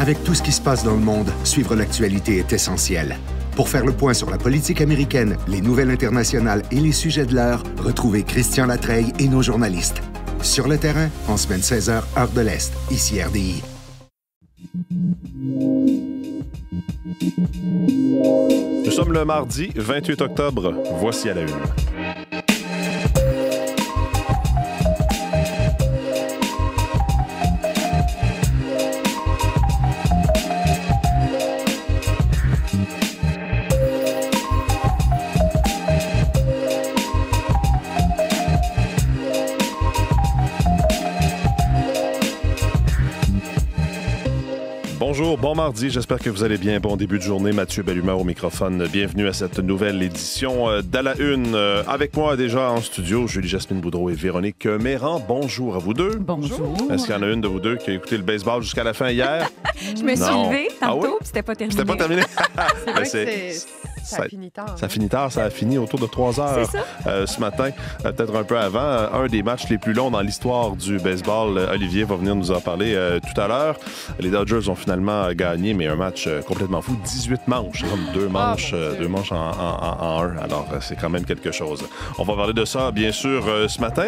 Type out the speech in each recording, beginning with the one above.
Avec tout ce qui se passe dans le monde, suivre l'actualité est essentiel. Pour faire le point sur la politique américaine, les nouvelles internationales et les sujets de l'heure, retrouvez Christian Latreille et nos journalistes. Sur le terrain, en semaine 16h, heure de l'Est, ici RDI. Nous sommes le mardi 28 octobre. Voici à la une. Bonjour, bon mardi, j'espère que vous allez bien. Bon début de journée, Mathieu Bellumeur au microphone. Bienvenue à cette nouvelle édition d'À la Une. Avec moi déjà en studio, Julie-Jasmine Boudreau et Véronique Méran. Bonjour à vous deux. Bonjour. Est-ce qu'il y en a une de vous deux qui a écouté le baseball jusqu'à la fin hier? Je me suis levée tantôt, puis c'était pas terminé. C'était pas terminé? C'est vrai que ça finit tard. Ça finit tard, ça a fini autour de 3 heures ce matin, peut-être un peu avant. Un des matchs les plus longs dans l'histoire du baseball. Olivier va venir nous en parler tout à l'heure. Les Dodgers ont finalement gagné, mais un match complètement fou. 18 manches, comme deux manches en un. Alors, c'est quand même quelque chose. On va parler de ça, bien sûr, ce matin.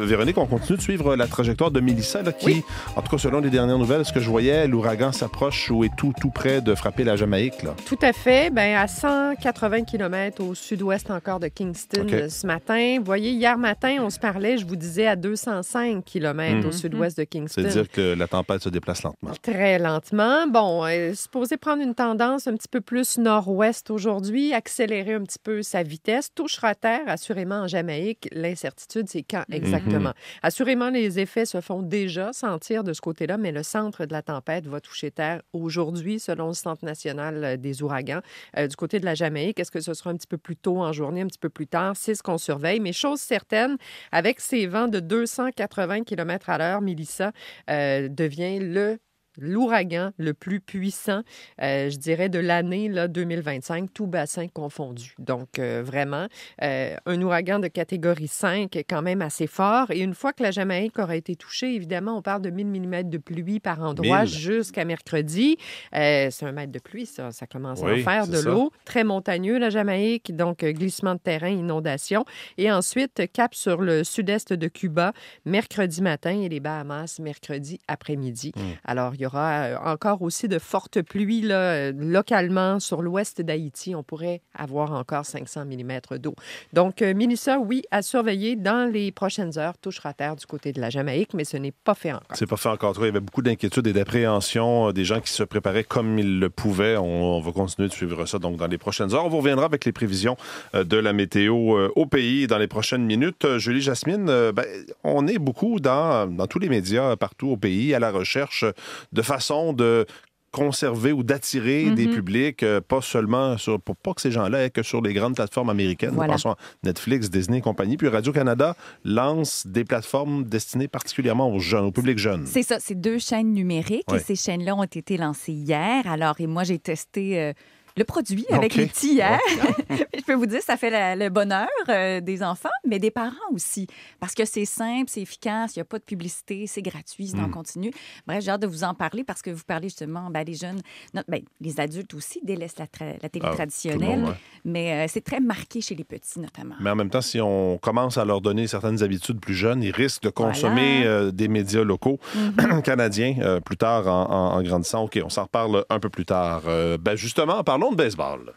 Véronique, on continue de suivre la trajectoire de Mélissa, là, qui, en tout cas, selon les dernières nouvelles, ce que je voyais, l'ouragan s'approche ou est tout près de frapper la Jamaïque. Là. Tout à fait. Bien, à 180 km au sud-ouest encore de Kingston ce matin. Vous voyez, hier matin, on se parlait, je vous disais, à 205 km au sud-ouest de Kingston. C'est dire que la tempête se déplace lentement. Très lentement. Bon, supposé prendre une tendance un petit peu plus nord-ouest aujourd'hui, accélérer un petit peu sa vitesse, touchera terre, assurément en Jamaïque. L'incertitude, c'est quand exactement. Assurément, les effets se font déjà sentir de ce côté-là, mais le centre de la tempête va toucher terre aujourd'hui, selon le Centre national des ouragans. Du côté de la Jamaïque, est-ce que ce sera un petit peu plus tôt en journée, un petit peu plus tard? C'est ce qu'on surveille. Mais chose certaine, avec ces vents de 280 km à l'heure, Mélissa devient l'ouragan le plus puissant, je dirais, de l'année là, 2025, tout bassin confondu. Donc, vraiment, un ouragan de catégorie 5 est quand même assez fort. Et une fois que la Jamaïque aura été touchée, évidemment, on parle de 1000 mm de pluie par endroit jusqu'à mercredi. C'est 1 mètre de pluie, ça commence à en faire de l'eau. Très montagneux, la Jamaïque, donc glissement de terrain, inondation. Et ensuite, cap sur le sud-est de Cuba, mercredi matin et les Bahamas, mercredi après-midi. Alors, il y aura encore aussi de fortes pluies là, localement sur l'ouest d'Haïti. On pourrait avoir encore 500 mm d'eau. Donc, Mélissa, oui, à surveiller dans les prochaines heures, touchera terre du côté de la Jamaïque, mais ce n'est pas fait encore. C'est pas fait encore. Il y avait beaucoup d'inquiétudes et d'appréhension, des gens qui se préparaient comme ils le pouvaient. On va continuer de suivre ça donc dans les prochaines heures. On vous reviendra avec les prévisions de la météo au pays dans les prochaines minutes. Julie Jasmine, on est beaucoup dans tous les médias partout au pays à la recherche de façon de conserver ou d'attirer des publics, pas seulement pour pas que ces gens-là aient que sur les grandes plateformes américaines. Voilà. Pensons à Netflix, Disney et compagnie. Puis Radio-Canada lance des plateformes destinées particulièrement aux jeunes, au public jeune. C'est ça, c'est 2 chaînes numériques et ces chaînes-là ont été lancées hier. Alors, et moi, j'ai testé le produit avec les petits hier. Je peux vous dire, ça fait le bonheur des enfants, mais des parents aussi. Parce que c'est simple, c'est efficace, il n'y a pas de publicité, c'est gratuit, c'est en continu. Bref, j'ai hâte de vous en parler parce que vous parlez justement, les jeunes, les adultes aussi délaissent la télé traditionnelle, mais c'est très marqué chez les petits notamment. Mais en même temps, si on commence à leur donner certaines habitudes plus jeunes, ils risquent de consommer des médias locaux canadiens plus tard en grandissant. OK, on s'en reparle un peu plus tard. Justement, parlons de baseball.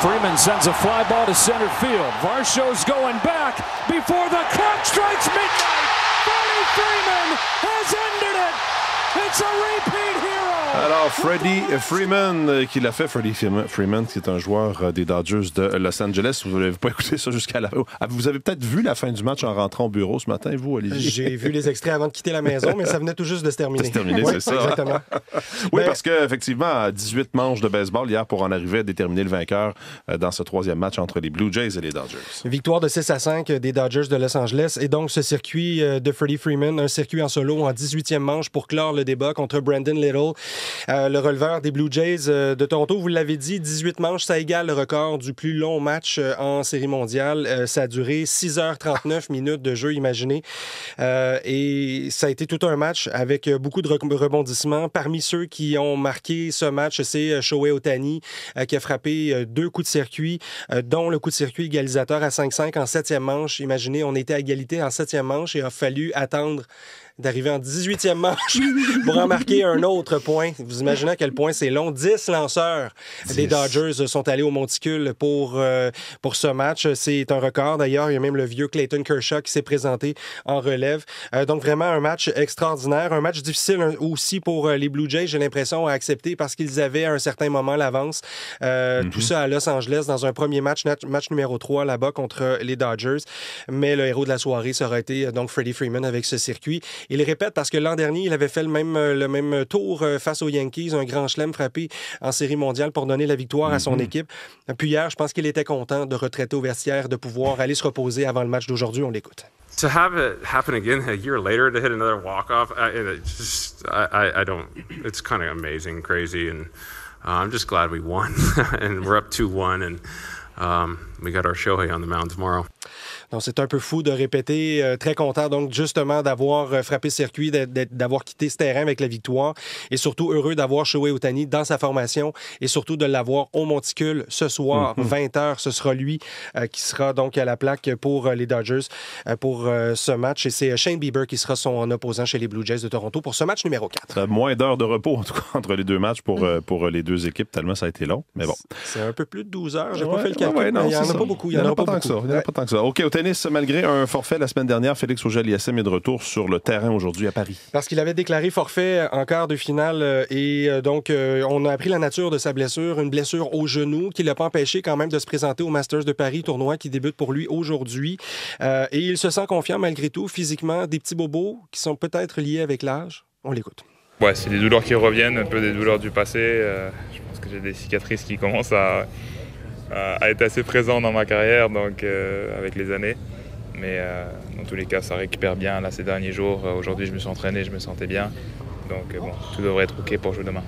Freeman sends a fly ball to center field. Varsho's going back before the clock strikes midnight. Freddie Freeman has ended it. It's a repeat hero. Alors, Freddie Freeman, qui l'a fait, Freddie Freeman, qui est un joueur des Dodgers de Los Angeles. Vous n'avez pas écouté ça jusqu'à la fin. Vous avez peut-être vu la fin du match en rentrant au bureau ce matin, vous, Olivier? J'ai vu les extraits avant de quitter la maison, mais ça venait tout juste de se terminer. C'est ça. Exactement. Oui, parce qu'effectivement, 18 manches de baseball hier pour en arriver à déterminer le vainqueur dans ce 3e match entre les Blue Jays et les Dodgers. Victoire de 6-5 des Dodgers de Los Angeles. Et donc, ce circuit de Freddie Freeman, un circuit en solo en 18e manche pour clore le débat contre Brandon Little. Le releveur des Blue Jays de Toronto, vous l'avez dit, 18 manches, ça égale le record du plus long match en Série mondiale. Ça a duré 6h39 minutes de jeu, imaginez. Et ça a été tout un match avec beaucoup de rebondissements. Parmi ceux qui ont marqué ce match, c'est Shohei Ohtani qui a frappé 2 coups de circuit, dont le coup de circuit égalisateur à 5-5 en 7e manche. Imaginez, on était à égalité en 7e manche et il a fallu attendre d'arriver en 18e manche pour en marquer un autre point. Vous imaginez à quel point c'est long. 10 lanceurs des Dodgers sont allés au monticule pour ce match. C'est un record. D'ailleurs, il y a même le vieux Clayton Kershaw qui s'est présenté en relève. Donc, vraiment un match extraordinaire. Un match difficile aussi pour les Blue Jays, j'ai l'impression, à accepter parce qu'ils avaient à un certain moment l'avance. Tout ça à Los Angeles dans un premier match numéro 3 là-bas contre les Dodgers. Mais le héros de la soirée, ça aurait été donc Freddie Freeman avec ce circuit. Il répète parce que l'an dernier, il avait fait le même tour face aux Yankees, un grand chelem frappé en Série mondiale pour donner la victoire à son équipe. Puis hier, je pense qu'il était content de retraiter au vestiaire, de pouvoir aller se reposer avant le match d'aujourd'hui. On l'écoute. To have it happen again a year later to hit another walk-off, I don't. It's kind of amazing, crazy, and I'm just glad we won, and we're up 2-1, and we got our Shohei on the mound tomorrow. Donc, c'est un peu fou de répéter. Très content, donc, justement, d'avoir frappé circuit, d'avoir quitté ce terrain avec la victoire et surtout heureux d'avoir Shohei Ohtani dans sa formation et surtout de l'avoir au monticule ce soir, 20h. Ce sera lui qui sera donc à la plaque pour les Dodgers pour ce match. Et c'est Shane Bieber qui sera son opposant chez les Blue Jays de Toronto pour ce match numéro 4. Moins d'heures de repos, en tout cas, entre les deux matchs pour les deux équipes, tellement ça a été long. Mais bon. C'est un peu plus de 12 heures. J'ai pas fait le calcul. Il n'y en a pas beaucoup. Il n'y en a pas tant que ça. Il n'y en a pas tant que ça. OK, au tennis, malgré un forfait la semaine dernière, Félix Auger-Aliassime est de retour sur le terrain aujourd'hui à Paris. Parce qu'il avait déclaré forfait en quart de finale et donc on a appris la nature de sa blessure, une blessure au genou qui ne l'a pas empêché quand même de se présenter au Masters de Paris, tournoi qui débute pour lui aujourd'hui. Et il se sent confiant malgré tout, physiquement, des petits bobos qui sont peut-être liés avec l'âge. On l'écoute. Ouais, c'est des douleurs qui reviennent, un peu des douleurs du passé. Je pense que j'ai des cicatrices qui commencent à être assez présentes dans ma carrière, donc avec les années. Mais dans tous les cas, ça récupère bien là ces derniers jours. Aujourd'hui, je me suis entraîné, je me sentais bien. Donc bon, tout devrait être OK pour jouer demain.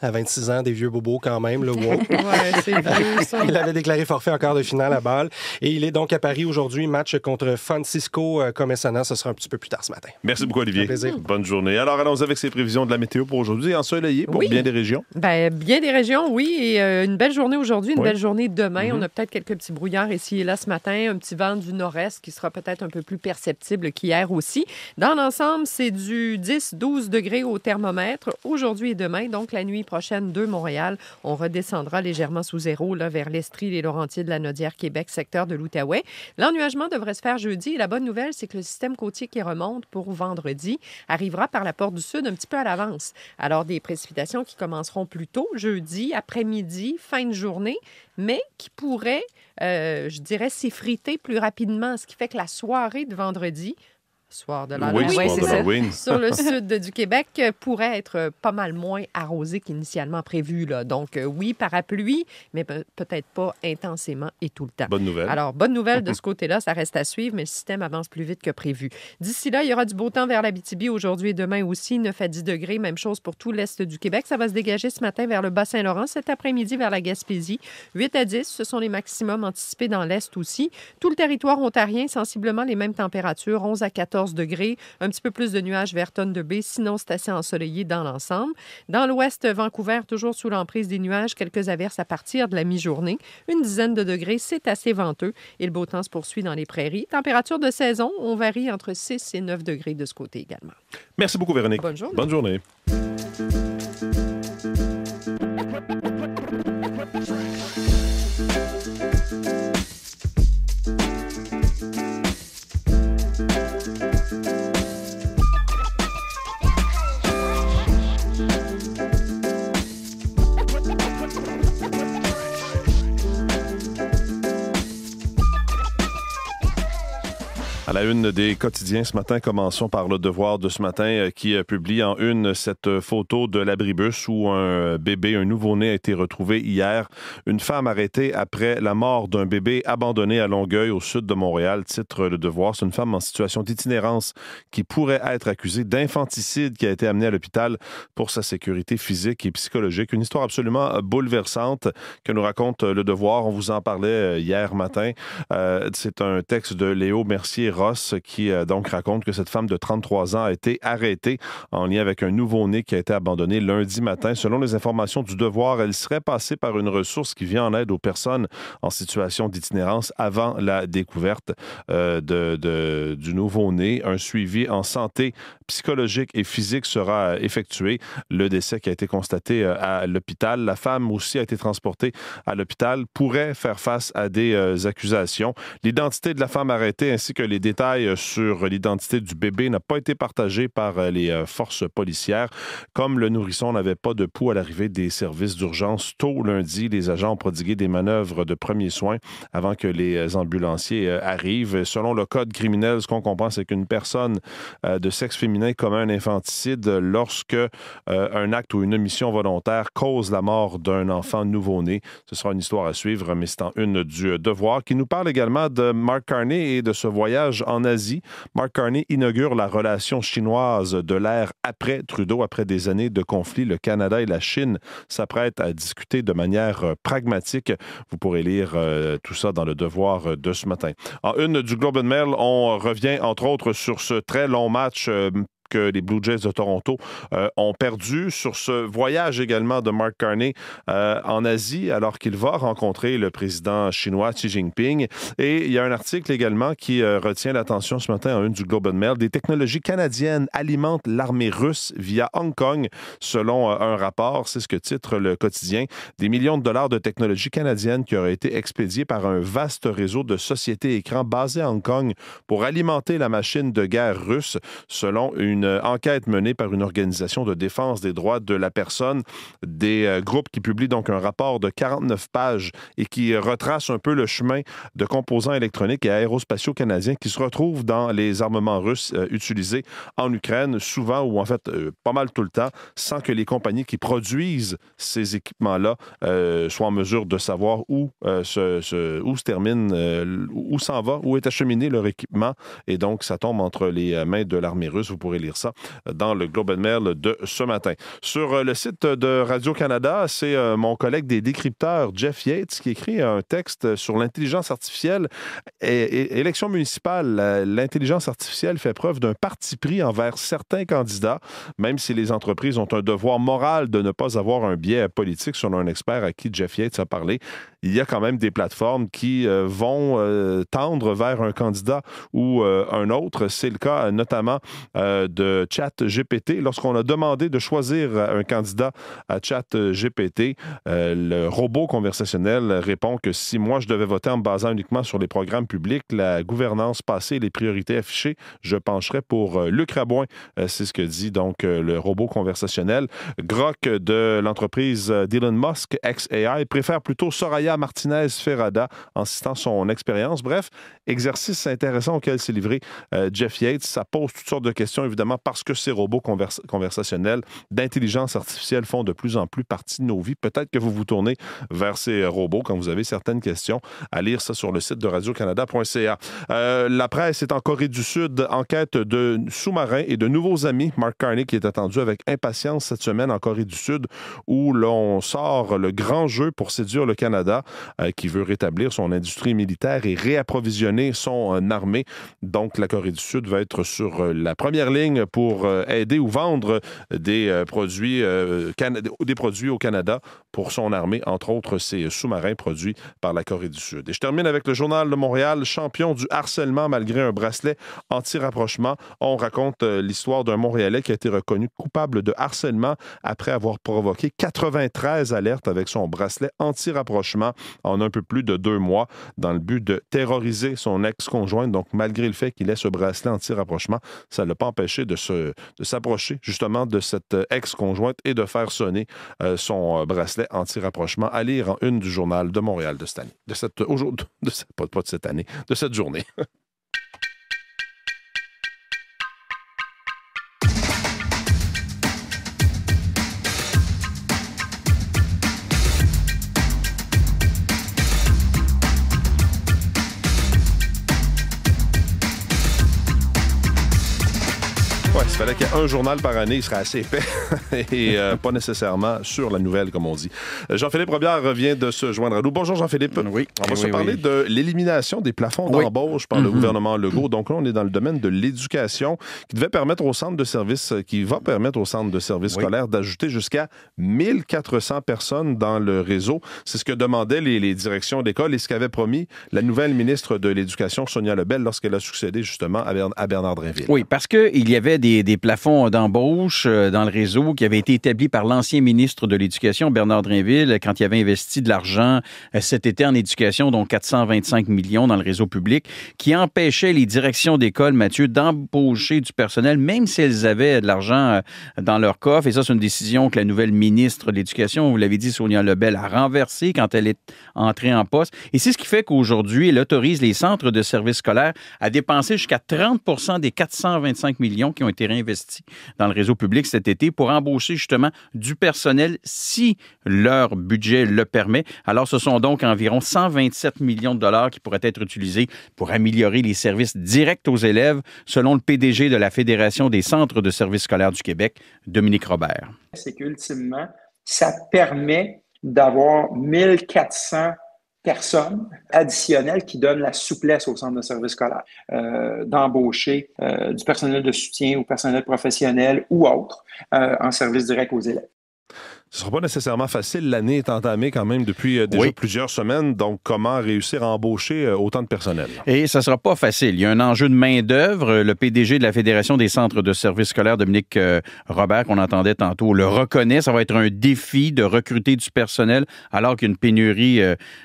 À 26 ans, des vieux bobos quand même, le wow. Ouais, c'est vieux, ça. Il avait déclaré forfait en quart de finale à Bâle. Et il est donc à Paris aujourd'hui, match contre Francisco Comessana. Ce sera un petit peu plus tard ce matin. Merci beaucoup, Olivier. Plaisir. Bonne journée. Alors, allons avec ces prévisions de la météo pour aujourd'hui. Ensoleillé pour bien des régions. Bien des régions, oui. Et une belle journée aujourd'hui, une belle journée demain. On a peut-être quelques petits brouillards ici et là ce matin. Un petit vent du nord-est qui sera peut-être un peu plus perceptible qu'hier aussi. Dans l'ensemble, c'est du 10-12 degrés au thermomètre aujourd'hui et demain. Donc, la nuit prochaine de Montréal, on redescendra légèrement sous zéro là, vers l'Estrie, les Laurentides, la Naudière, Québec, secteur de l'Outaouais. L'ennuagement devrait se faire jeudi. Et la bonne nouvelle, c'est que le système côtier qui remonte pour vendredi arrivera par la porte du Sud un petit peu à l'avance. Alors, des précipitations qui commenceront plus tôt, jeudi, après-midi, fin de journée, mais qui pourraient, je dirais, s'effriter plus rapidement, ce qui fait que la soirée de vendredi, soir de l'Halloween, sur le sud du Québec, pourrait être pas mal moins arrosé qu'initialement prévu. Là. Donc, oui, parapluie, mais peut-être pas intensément et tout le temps. Bonne nouvelle. Alors, bonne nouvelle de ce côté-là, ça reste à suivre, mais le système avance plus vite que prévu. D'ici là, il y aura du beau temps vers l'Abitibi aujourd'hui et demain aussi, 9 à 10 degrés. Même chose pour tout l'est du Québec. Ça va se dégager ce matin vers le Bas-Saint-Laurent, cet après-midi vers la Gaspésie. 8 à 10, ce sont les maximums anticipés dans l'est aussi. Tout le territoire ontarien, sensiblement les mêmes températures, 11 à 14 degrés, un petit peu plus de nuages vers Thunder Bay, sinon c'est assez ensoleillé dans l'ensemble. Dans l'ouest, Vancouver, toujours sous l'emprise des nuages, quelques averses à partir de la mi-journée. Une dizaine de degrés, c'est assez venteux et le beau temps se poursuit dans les prairies. Température de saison, on varie entre 6 et 9 degrés de ce côté également. Merci beaucoup, Véronique. Bonne journée. Bonne journée. À À la une des quotidiens ce matin, commençons par Le Devoir de ce matin qui publie en une cette photo de l'abribus où un bébé, un nouveau-né a été retrouvé hier. Une femme arrêtée après la mort d'un bébé abandonné à Longueuil au sud de Montréal, titre Le Devoir. C'est une femme en situation d'itinérance qui pourrait être accusée d'infanticide qui a été amenée à l'hôpital pour sa sécurité physique et psychologique. Une histoire absolument bouleversante que nous raconte Le Devoir. On vous en parlait hier matin. C'est un texte de Léo Mercier-Ross qui donc raconte que cette femme de 33 ans a été arrêtée en lien avec un nouveau-né qui a été abandonné lundi matin. Selon les informations du Devoir, elle serait passée par une ressource qui vient en aide aux personnes en situation d'itinérance avant la découverte du nouveau-né. Un suivi en santé psychologique et physique sera effectué. Le décès qui a été constaté à l'hôpital. La femme aussi a été transportée à l'hôpital, pourrait faire face à des accusations. L'identité de la femme arrêtée ainsi que les détails sur l'identité du bébé n'a pas été partagés par les forces policières. Comme le nourrisson n'avait pas de pouls à l'arrivée des services d'urgence tôt lundi, les agents ont prodigué des manœuvres de premiers soins avant que les ambulanciers arrivent. Selon le code criminel, ce qu'on comprend, c'est qu'une personne de sexe féminin commet un infanticide lorsque un acte ou une omission volontaire cause la mort d'un enfant nouveau-né. Ce sera une histoire à suivre, mais c'est en une du Devoir qui nous parle également de Mark Carney et de ce voyage en Asie. Mark Carney inaugure la relation chinoise de l'ère après Trudeau, après des années de conflit. Le Canada et la Chine s'apprêtent à discuter de manière pragmatique. Vous pourrez lire tout ça dans Le Devoir de ce matin. En une du Globe and Mail, on revient entre autres sur ce très long match que les Blue Jays de Toronto ont perdu, sur ce voyage également de Mark Carney en Asie, alors qu'il va rencontrer le président chinois Xi Jinping. Et il y a un article également qui retient l'attention ce matin en une du Globe and Mail. Des technologies canadiennes alimentent l'armée russe via Hong Kong, selon un rapport. C'est ce que titre le quotidien. Des millions de dollars de technologies canadiennes qui auraient été expédiées par un vaste réseau de sociétés écrans basées à Hong Kong pour alimenter la machine de guerre russe, selon une enquête menée par une organisation de défense des droits de la personne, des groupes qui publient donc un rapport de 49 pages et qui retrace un peu le chemin de composants électroniques et aérospatiaux canadiens qui se retrouvent dans les armements russes utilisés en Ukraine, souvent ou en fait pas mal tout le temps, sans que les compagnies qui produisent ces équipements-là soient en mesure de savoir où se termine, où s'en va, où est acheminé leur équipement. Et donc, ça tombe entre les mains de l'armée russe. Vous pourrez lire ça dans le Globe and Mail de ce matin. Sur le site de Radio-Canada, c'est mon collègue des décrypteurs, Jeff Yates, qui écrit un texte sur l'intelligence artificielle. Élection municipale, l'intelligence artificielle fait preuve d'un parti pris envers certains candidats, même si les entreprises ont un devoir moral de ne pas avoir un biais politique, selon un expert à qui Jeff Yates a parlé. Il y a quand même des plateformes qui vont tendre vers un candidat ou un autre. C'est le cas notamment de ChatGPT. Lorsqu'on a demandé de choisir un candidat à ChatGPT, le robot conversationnel répond que si moi je devais voter en me basant uniquement sur les programmes publics, la gouvernance passée et les priorités affichées, je pencherais pour Luc Rabouin. C'est ce que dit donc le robot conversationnel. Grok de l'entreprise d'Elon Musk, XAI, préfère plutôt Soraya Martinez-Ferrada en citant son expérience. Bref, exercice intéressant auquel s'est livré Jeff Yates. Ça pose toutes sortes de questions, évidemment, parce que ces robots conversationnels d'intelligence artificielle font de plus en plus partie de nos vies. Peut-être que vous vous tournez vers ces robots quand vous avez certaines questions. À lire ça sur le site de radiocanada.ca. La presse est en Corée du Sud, enquête de sous-marins et de nouveaux amis. Mark Carney qui est attendu avec impatience cette semaine en Corée du Sud, où l'on sort le grand jeu pour séduire le Canada, qui veut rétablir son industrie militaire et réapprovisionner son armée. Donc, la Corée du Sud va être sur la première ligne pour aider ou vendre des produits au Canada pour son armée, entre autres ces sous-marins produits par la Corée du Sud. Et je termine avec le Journal de Montréal, champion du harcèlement malgré un bracelet anti-rapprochement. On raconte l'histoire d'un Montréalais qui a été reconnu coupable de harcèlement après avoir provoqué 93 alertes avec son bracelet anti-rapprochement en un peu plus de 2 mois dans le but de terroriser son ex-conjointe. Donc, malgré le fait qu'il ait ce bracelet anti-rapprochement, ça ne l'a pas empêché de s'approcher justement de cette ex-conjointe et de faire sonner son bracelet anti-rapprochement. À lire en une du Journal de Montréal de cette année. De cette journée. fallait qu'il y ait un journal par année, il serait assez épais et pas nécessairement sur la nouvelle, comme on dit. Jean-Philippe Robillard revient de se joindre à nous. Bonjour Jean-Philippe. Oui. On va se parler de l'élimination des plafonds d'embauche par le gouvernement Legault. Donc là, on est dans le domaine de l'éducation qui va permettre aux centres de services scolaires d'ajouter jusqu'à 1400 personnes dans le réseau. C'est ce que demandaient les directions d'école et ce qu'avait promis la nouvelle ministre de l'Éducation, Sonia Lebel, lorsqu'elle a succédé justement à Bernard Drinville. Oui, parce qu'il y avait des plafonds d'embauche dans le réseau qui avaient été établis par l'ancien ministre de l'Éducation, Bernard Drinville, quand il avait investi de l'argent cet été en éducation, dont 425 millions dans le réseau public, qui empêchait les directions d'école, Mathieu, d'embaucher du personnel, même si elles avaient de l'argent dans leur coffre. Et ça, c'est une décision que la nouvelle ministre de l'Éducation, vous l'avez dit, Sonia Lebel, a renversée quand elle est entrée en poste. Et c'est ce qui fait qu'aujourd'hui, elle autorise les centres de services scolaires à dépenser jusqu'à 30 des 425 millions qui ont été réinvestis dans le réseau public cet été pour embaucher justement du personnel si leur budget le permet. Alors, ce sont donc environ 127 millions de dollars qui pourraient être utilisés pour améliorer les services directs aux élèves, selon le PDG de la Fédération des centres de services scolaires du Québec, Dominique Robert. C'est qu'ultimement, ça permet d'avoir 1400 personnes additionnelles qui donnent la souplesse au centre de services scolaires, d'embaucher du personnel de soutien ou personnel professionnel ou autre en service direct aux élèves. Ce ne sera pas nécessairement facile. L'année est entamée quand même depuis déjà plusieurs semaines. Donc, comment réussir à embaucher autant de personnel? Et ça ne sera pas facile. Il y a un enjeu de main-d'œuvre. Le PDG de la Fédération des centres de services scolaires, Dominique Robert, qu'on entendait tantôt, le reconnaît. Ça va être un défi de recruter du personnel alors qu'il y a une pénurie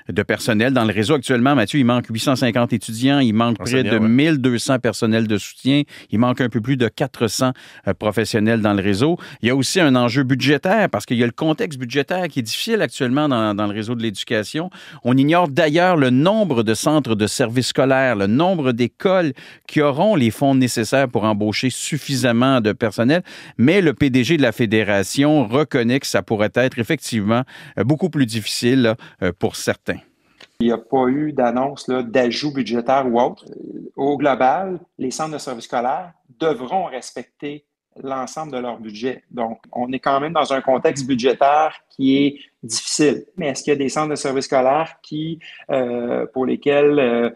de personnel. Dans le réseau actuellement, Mathieu, il manque 850 étudiants. Il manque près de 1200 personnels de soutien. Il manque un peu plus de 400 professionnels dans le réseau. Il y a aussi un enjeu budgétaire parce qu'il y a le contexte budgétaire qui est difficile actuellement dans le réseau de l'éducation. On ignore d'ailleurs le nombre de centres de services scolaires, le nombre d'écoles qui auront les fonds nécessaires pour embaucher suffisamment de personnel, mais le PDG de la Fédération reconnaît que ça pourrait être effectivement beaucoup plus difficile pour certains. Il n'y a pas eu d'annonce d'ajout budgétaire ou autre. Au global, les centres de services scolaires devront respecter l'ensemble de leur budget. Donc, on est quand même dans un contexte budgétaire qui est difficile. Mais est-ce qu'il y a des centres de services scolaires pour lesquels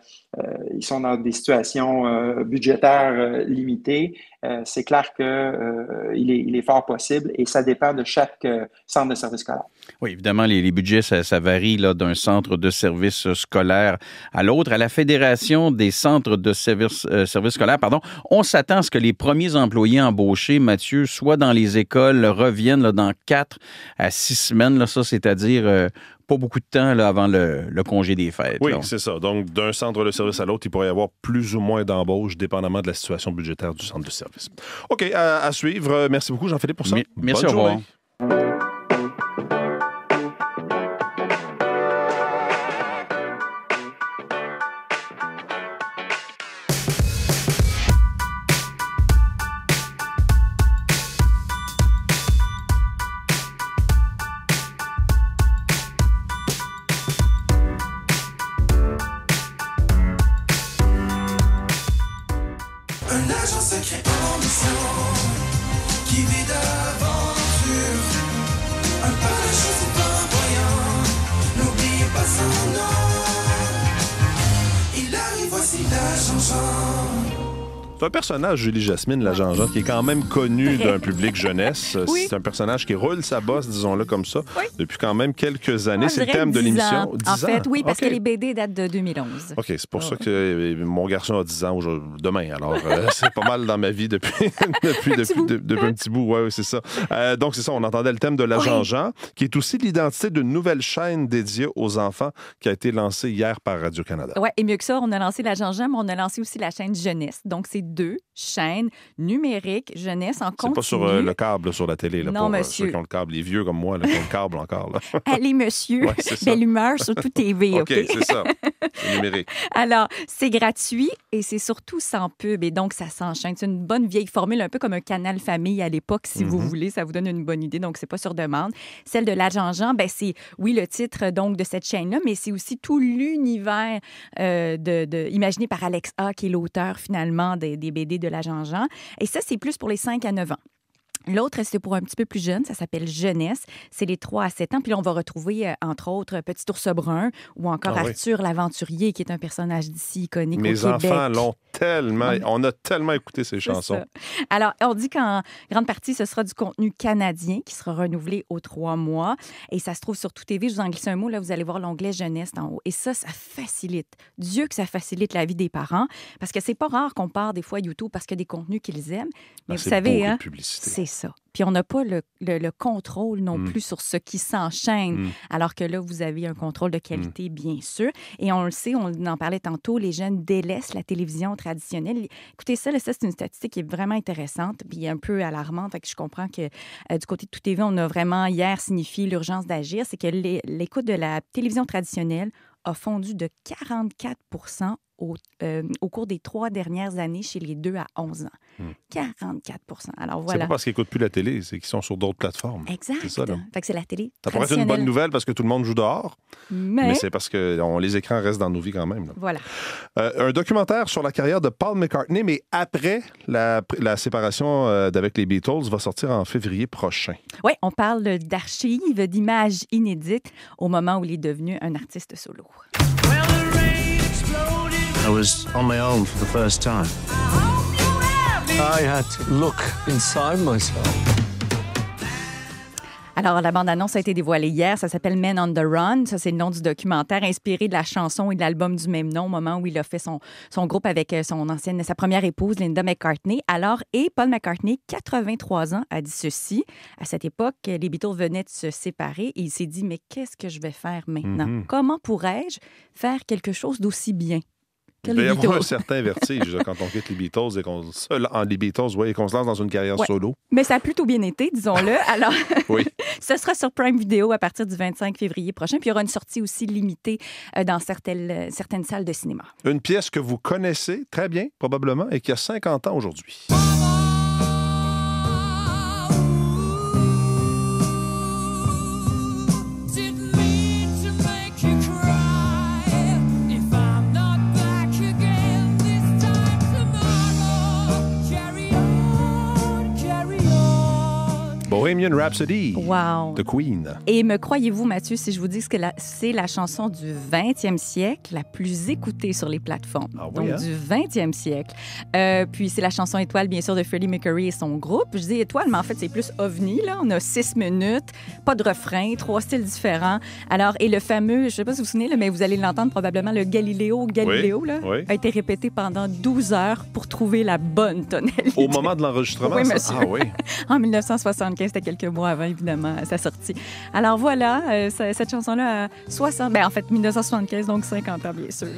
ils sont dans des situations budgétaires limitées? C'est clair qu'il est fort possible et ça dépend de chaque centre de services scolaire. Oui, évidemment, les budgets, ça varie d'un centre de services scolaire à l'autre. À la Fédération des centres de services scolaires, on s'attend à ce que les premiers employés embauchés, Mathieu, soit dans les écoles, reviennent dans 4 à 6 semaines. Ça, c'est-à-dire pas beaucoup de temps avant le congé des fêtes. Oui, c'est ça. Donc, d'un centre de service à l'autre, il pourrait y avoir plus ou moins d'embauches, dépendamment de la situation budgétaire du centre de service. OK, à suivre. Merci beaucoup, Jean-Philippe, pour ça. Merci, Bonne au revoir. journée. C'est un personnage, Julie Jasmine, la Jean-Jean, qui est quand même connu d'un public jeunesse. Oui. C'est un personnage qui roule sa bosse, disons-le comme ça, depuis quand même quelques années. C'est le thème de l'émission. 10 ans. En fait, oui, parce que les BD datent de 2011. OK, c'est pour ça que mon garçon a 10 ans demain. Alors, c'est pas mal dans ma vie depuis un petit bout. Oui, c'est ça. Donc, c'est ça, on entendait le thème de la Jean-Jean, qui est aussi l'identité d'une nouvelle chaîne dédiée aux enfants qui a été lancée hier par Radio-Canada. Oui, et mieux que ça, on a lancé la Jean-Jean, mais on a lancé aussi la chaîne Jeunesse. Donc, c'est 2 chaînes numériques jeunesse en continu. C'est pas sur le câble, sur la télé. Là, non, pour monsieur. Ceux qui ont le câble, les vieux comme moi, là, qui ont le câble encore. Là. Allez, monsieur. Ouais, Belle humeur sur tout TV, OK, c'est ça. C'est numérique. Alors, c'est gratuit et c'est surtout sans pub. Et donc, ça s'enchaîne. C'est une bonne vieille formule, un peu comme un Canal Famille à l'époque, si vous voulez. Ça vous donne une bonne idée. Donc, c'est pas sur demande. Celle de la Jean-Jean, c'est, oui, le titre donc de cette chaîne-là, mais c'est aussi tout l'univers imaginé par Alex A, qui est l'auteur, finalement, des BD de de la Jean-Jean. Et ça, c'est plus pour les 5 à 9 ans. L'autre, c'est pour un petit peu plus jeune. Ça s'appelle Jeunesse. C'est les 3 à 7 ans. Puis là, on va retrouver, entre autres, Petit Ours Brun ou encore Arthur l'Aventurier, qui est un personnage d'ici iconique au Québec. Mes enfants l'ont tellement... On a tellement écouté ces chansons. Ça. Alors, on dit qu'en grande partie, ce sera du contenu canadien qui sera renouvelé aux 3 mois. Et ça se trouve sur Tout TV. Je vous en glisse un mot. Là, vous allez voir l'onglet Jeunesse en haut. Et ça facilite. Dieu que ça facilite la vie des parents. Parce que c'est pas rare qu'on part des fois à YouTube parce qu'il y a des contenus qu'ils aiment. Mais vous savez, hein, c'est ça. Puis on n'a pas le contrôle non plus sur ce qui s'enchaîne, alors que là, vous avez un contrôle de qualité, bien sûr. Et on le sait, on en parlait tantôt, les jeunes délaissent la télévision traditionnelle. Écoutez, ça, c'est une statistique qui est vraiment intéressante puis un peu alarmante. Fait que je comprends que du côté de Tout TV, on a vraiment hier signifié l'urgence d'agir. C'est que l'écoute de la télévision traditionnelle a fondu de 44 au cours des 3 dernières années chez les 2 à 11 ans. 44 Alors voilà. C'est pas parce qu'ils n'écoutent plus la télé, c'est qu'ils sont sur d'autres plateformes. Exact. C'est ça, là. Fait que c'est la télé Ça pourrait être une bonne nouvelle parce que tout le monde joue dehors, mais c'est parce que les écrans restent dans nos vies quand même. Là. Voilà. Un documentaire sur la carrière de Paul McCartney, mais après la séparation d'avec les Beatles, va sortir en février prochain. Oui, on parle d'archives, d'images inédites au moment où il est devenu un artiste solo. I was on my own for the first time. I had to look inside myself. Alors, la bande-annonce a été dévoilée hier. Ça s'appelle Men on the Run. Ça, c'est le nom du documentaire inspiré de la chanson et de l'album du même nom au moment où il a fait son groupe avec sa première épouse, Linda McCartney. Alors, et Paul McCartney, 83 ans, a dit ceci. À cette époque, les Beatles venaient de se séparer et il s'est dit, mais qu'est-ce que je vais faire maintenant? Comment pourrais-je faire quelque chose d'aussi bien? Il va y avoir un certain vertige là, quand on quitte les Beatles et qu'on se lance dans une carrière solo. Mais ça a plutôt bien été, disons-le. Alors, oui. Ce sera sur Prime Video à partir du 25 février prochain. Puis il y aura une sortie aussi limitée dans certaines salles de cinéma. Une pièce que vous connaissez très bien, probablement, et qui a 50 ans aujourd'hui. Bohemian Rhapsody de Queen. Et me croyez-vous, Mathieu, si je vous dis que c'est la chanson du 20e siècle la plus écoutée sur les plateformes. Ah oui, donc, du 20e siècle. Puis c'est la chanson Étoile, bien sûr, de Freddie Mercury et son groupe. Je dis Étoile, mais en fait, c'est plus ovni. Là. On a 6 minutes, pas de refrain, 3 styles différents. Alors, et le fameux, je ne sais pas si vous vous souvenez, là, mais vous allez l'entendre probablement, le Galileo là, a été répété pendant 12 heures pour trouver la bonne tonalité. Au moment de l'enregistrement? Oui, monsieur. Ah oui. En 1975, c'était quelques mois avant, évidemment, sa sortie. Alors voilà, cette chanson-là a 60... en fait, 1975, donc 50 ans, bien sûr.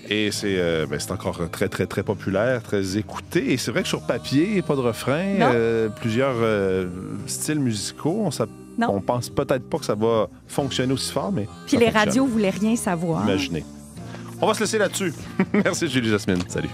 Et c'est encore très, très, très populaire, très écouté. Et c'est vrai que sur papier, pas de refrain, plusieurs styles musicaux, on pense peut-être pas que ça va fonctionner aussi fort, mais puis les radios voulaient rien savoir. Imaginez. On va se laisser là-dessus. Merci, Julie Jasmine. Salut.